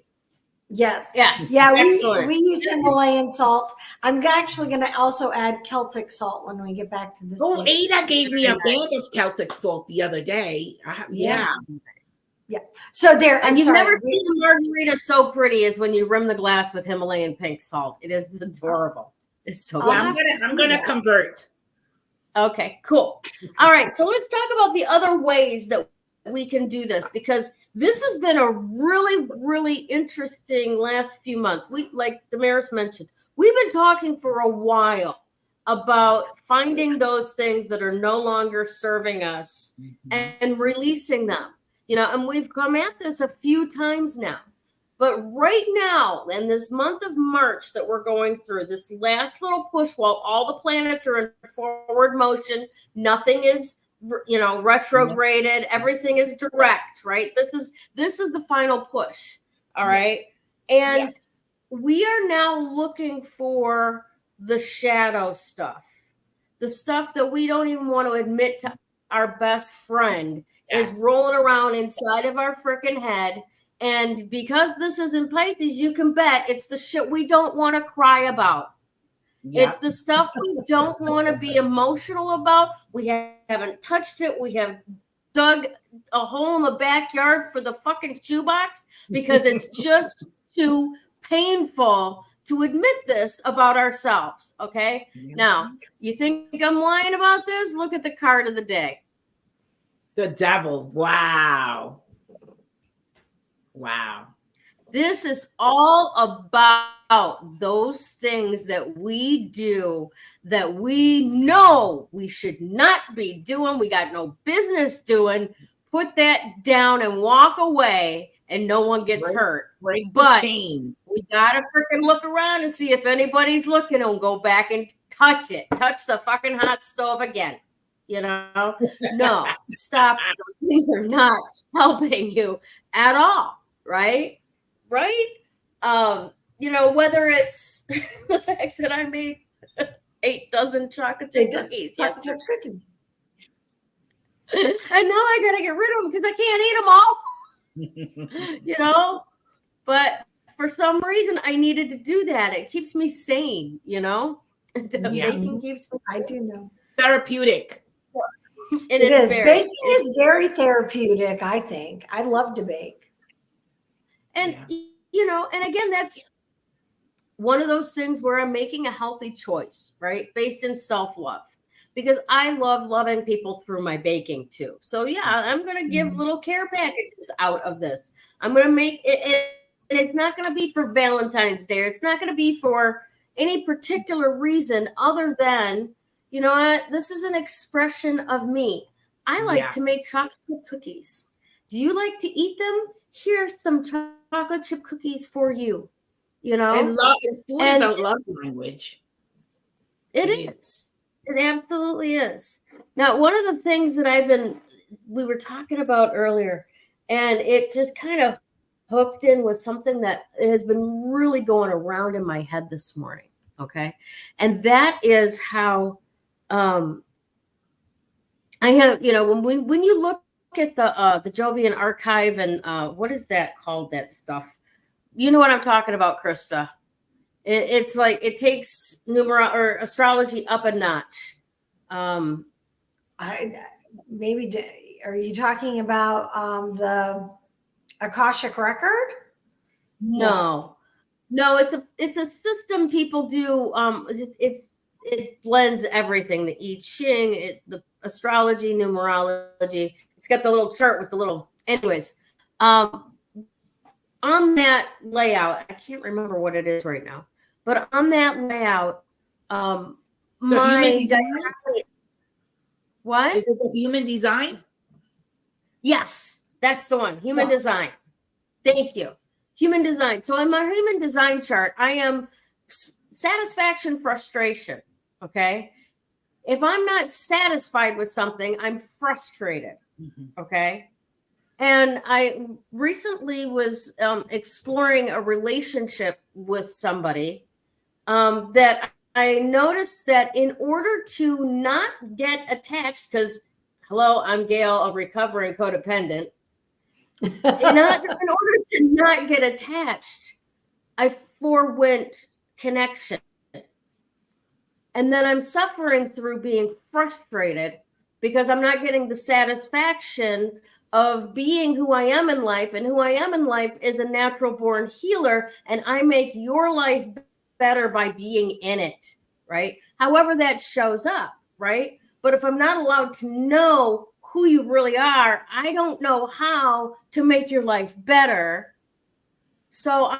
Yes. Yes. Yeah, Excellent. we use Himalayan salt. I'm actually going to also add Celtic salt when we get back to the Oh, States. Ada gave me a bag of Celtic salt the other day. Yeah. So there, and you've never seen a margarita so pretty as when you rim the glass with Himalayan pink salt. It is adorable. It's so good. I'm gonna convert. Okay, cool. All right, so let's talk about the other ways that we can do this, because this has been a really, really interesting last few months. We, like Damaris mentioned, we've been talking for a while about finding those things that are no longer serving us and releasing them. You know, and we've come at this a few times now. But right now, in this month of March that we're going through, this last little push while all the planets are in forward motion, nothing is, you know, retrograded, everything is direct, right? This is the final push, all right? And we are now looking for the shadow stuff, the stuff that we don't even want to admit to our best friend is rolling around inside of our freaking head. And because this is in Pisces, you can bet it's the shit we don't want to cry about. It's the stuff we don't want to be emotional about. We haven't touched it. We have dug a hole in the backyard for the fucking shoebox because it's just too painful to admit this about ourselves. Okay. Now, you think I'm lying about this? Look at the card of the day. The devil. Wow. Wow. This is all about those things that we do that we know we should not be doing. We got no business doing. Put that down and walk away and no one gets hurt. But we got to freaking look around and see if anybody's looking and go back and touch it. Touch the fucking hot stove again. You know, no, stop. These are not helping you at all, right? Right? You know, whether it's the fact that I made 8 dozen chocolate chip cookies yesterday. And now I gotta get rid of them because I can't eat them all. You know, but for some reason I needed to do that. It keeps me sane, you know. Baking keeps me. I do know. Therapeutic. It is. Baking is very therapeutic, I think. I love to bake. And, you know, and again, that's one of those things where I'm making a healthy choice, right? Based in self-love. Because I love loving people through my baking too. So, yeah, I'm going to give little care packages out of this. I'm going to make it, and it's not going to be for Valentine's Day. It's not going to be for any particular reason other than, you know what? This is an expression of me. I like to make chocolate chip cookies. Do you like to eat them? Here's some chocolate chip cookies for you. You know? And food is a love language. It is. It absolutely is. Now, one of the things that we were talking about earlier, and it just kind of hooked in with something that has been really going around in my head this morning. Okay. And that is how, I have, you know, when you look at the Jovian archive and what is that called, that stuff? You know what I'm talking about, Krista. It's like it takes or astrology up a notch. Are you talking about the Akashic record? No, it's a system people do. It blends everything, the I Ching, the astrology, numerology. It's got the little chart with the little, anyways. On that layout, I can't remember what it is right now, but on that layout, human design? What? Is it the human design? Yes, that's the one. Human design. Thank you. Human design. So in my human design chart, I am satisfaction, frustration. Okay. If I'm not satisfied with something, I'm frustrated. Okay. And I recently was exploring a relationship with somebody that I noticed that in order to not get attached, because hello, I'm Gayle, a recovering codependent. In order to not get attached, I forewent connection. And then I'm suffering through being frustrated because I'm not getting the satisfaction of being who I am in life. And who I am in life is a natural born healer. And I make your life better by being in it, right? However that shows up, right? But if I'm not allowed to know who you really are, I don't know how to make your life better. So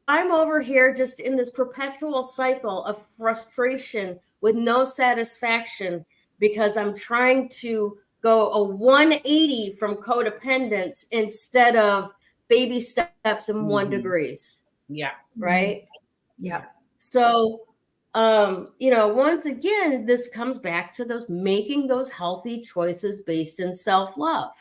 I'm over here just in this perpetual cycle of frustration with no satisfaction because I'm trying to go a 180 from codependence instead of baby steps and 1 degrees. Yeah. Right? Yeah. So, once again, this comes back to those making those healthy choices based in self-love,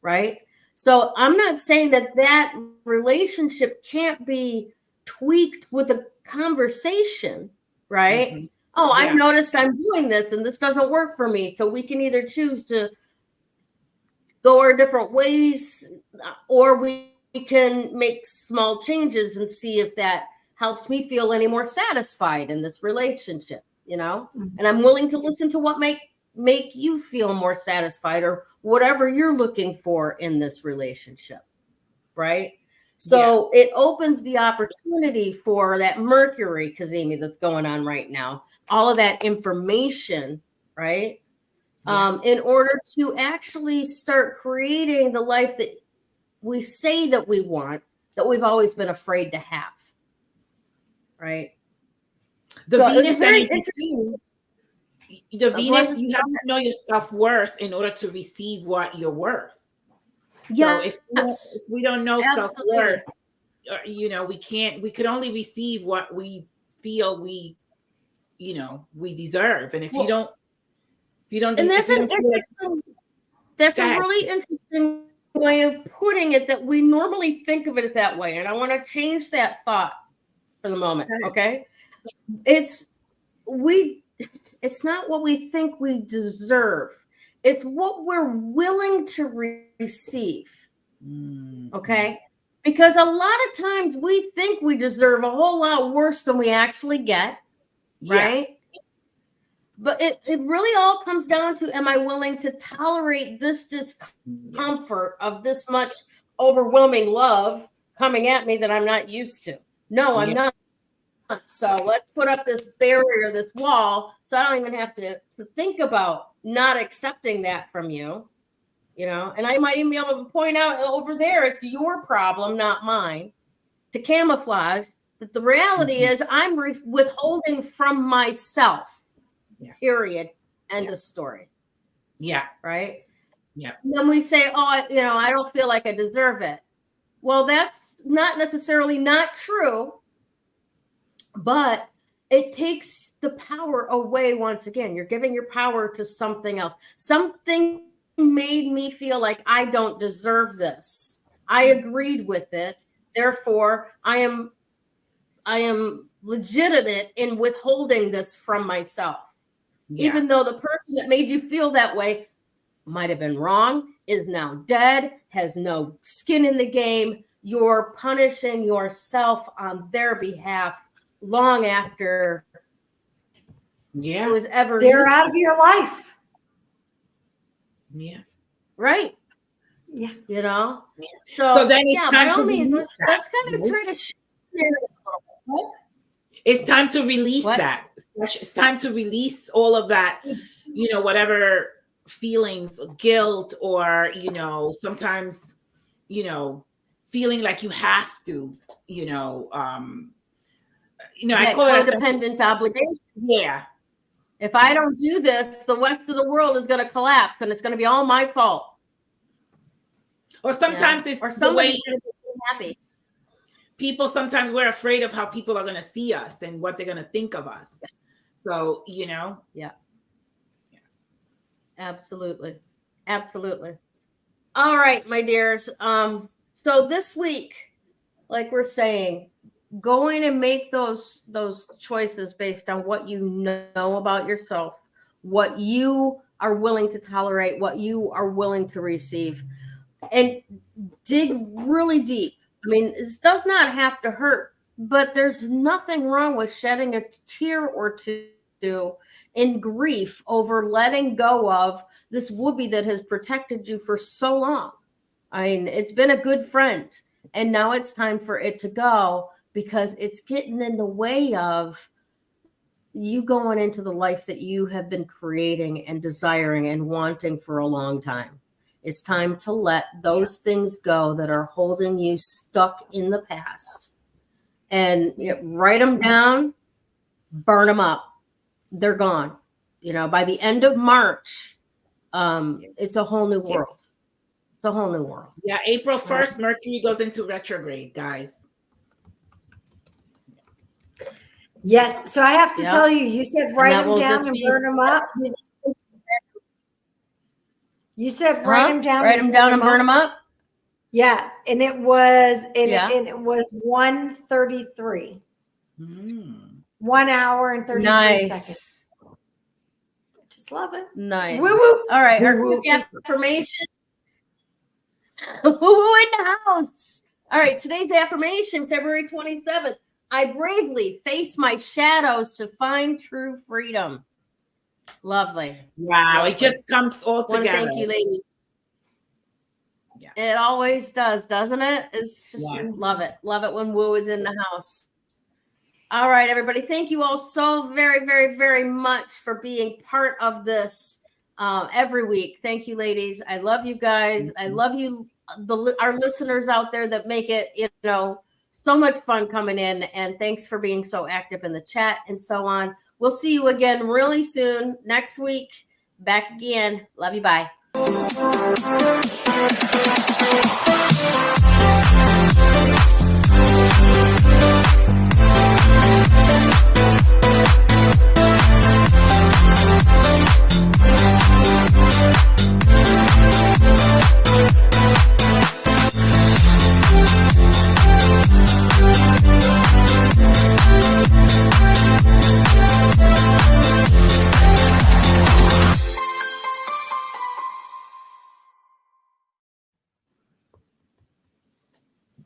right? So I'm not saying that relationship can't be tweaked with a conversation, right? Mm-hmm. Oh, yeah. I've noticed I'm doing this and this doesn't work for me. So we can either choose to go our different ways or we can make small changes and see if that helps me feel any more satisfied in this relationship, and I'm willing to listen to what make you feel more satisfied or whatever you're looking for in this relationship, right? So it opens the opportunity for that Mercury, Kazemi, that's going on right now, all of that information, right? In order to actually start creating the life that we say that we want, that we've always been afraid to have. Right. The Venus energy. The Venus, you have to know your self-worth in order to receive what you're worth. Yeah. So if we don't know self-worth, we could only receive what we feel we deserve. And if you don't, that's a really interesting way of putting it, that we normally think of it that way. And I want to change that thought for the moment. Okay. It's not what we think we deserve. It's what we're willing to receive. Okay. Because a lot of times we think we deserve a whole lot worse than we actually get. Right. But it really all comes down to, am I willing to tolerate this discomfort of this much overwhelming love coming at me that I'm not used to? No, I'm not. So let's put up this barrier, this wall, so I don't even have to think about not accepting that from you, and I might even be able to point out over there, it's your problem, not mine, to camouflage that the reality is I'm withholding from myself, period, end of story. Yeah. Right? Yeah. And then we say, I don't feel like I deserve it. Well, that's not necessarily not true. But it takes the power away once again. You're giving your power to something else. Something made me feel like I don't deserve this. I agreed with it. Therefore, I am legitimate in withholding this from myself. Yeah. Even though the person that made you feel that way might have been wrong, is now dead, has no skin in the game. You're punishing yourself on their behalf long after it was ever they're useful. Out of your life. Yeah. Right. Yeah. So then it's time to release let's kind of try to share it's time to release that. It's time to release all of that, whatever feelings, guilt, or, sometimes, feeling like you have to, I call it codependent obligation. Yeah. If I don't do this, the rest of the world is going to collapse and it's going to be all my fault. Or sometimes it's the way going to be happy. People, sometimes we're afraid of how people are going to see us and what they're going to think of us. So, Yeah. Absolutely. Absolutely. All right, my dears. So this week, like we're saying, going and make those choices based on what you know about yourself, what you are willing to tolerate, what you are willing to receive, and dig really deep. I mean, it does not have to hurt, but there's nothing wrong with shedding a tear or two in grief over letting go of this whoopee that has protected you for so long. I mean, it's been a good friend, and now it's time for it to go because it's getting in the way of you going into the life that you have been creating and desiring and wanting for a long time. It's time to let those things go that are holding you stuck in the past, and write them down, burn them up. They're gone. By the end of March, it's a whole new world. It's a whole new world. Yeah, April 1st, Mercury goes into retrograde, guys. Yes. So I have to tell you, you said write them down and burn them up. You said write them down. Write them down and burn them up. Yeah, and it was and it was 1:33. 1 hour and 33 seconds. Just love it. Nice. Woo woo. All right, our quick affirmation. Woo woo in the house. All right, today's affirmation, February 27th. I bravely face my shadows to find true freedom. Lovely. Wow, it just comes all together. Thank you, ladies. Yeah. It always does, doesn't it? It's just love it. Love it when woo is in the house. All right, everybody. Thank you all so very, very, very much for being part of this every week. Thank you, ladies. I love you guys. I love you, our listeners out there that make it, so much fun coming in. And thanks for being so active in the chat and so on. We'll see you again really soon next week. Back again. Love you. Bye.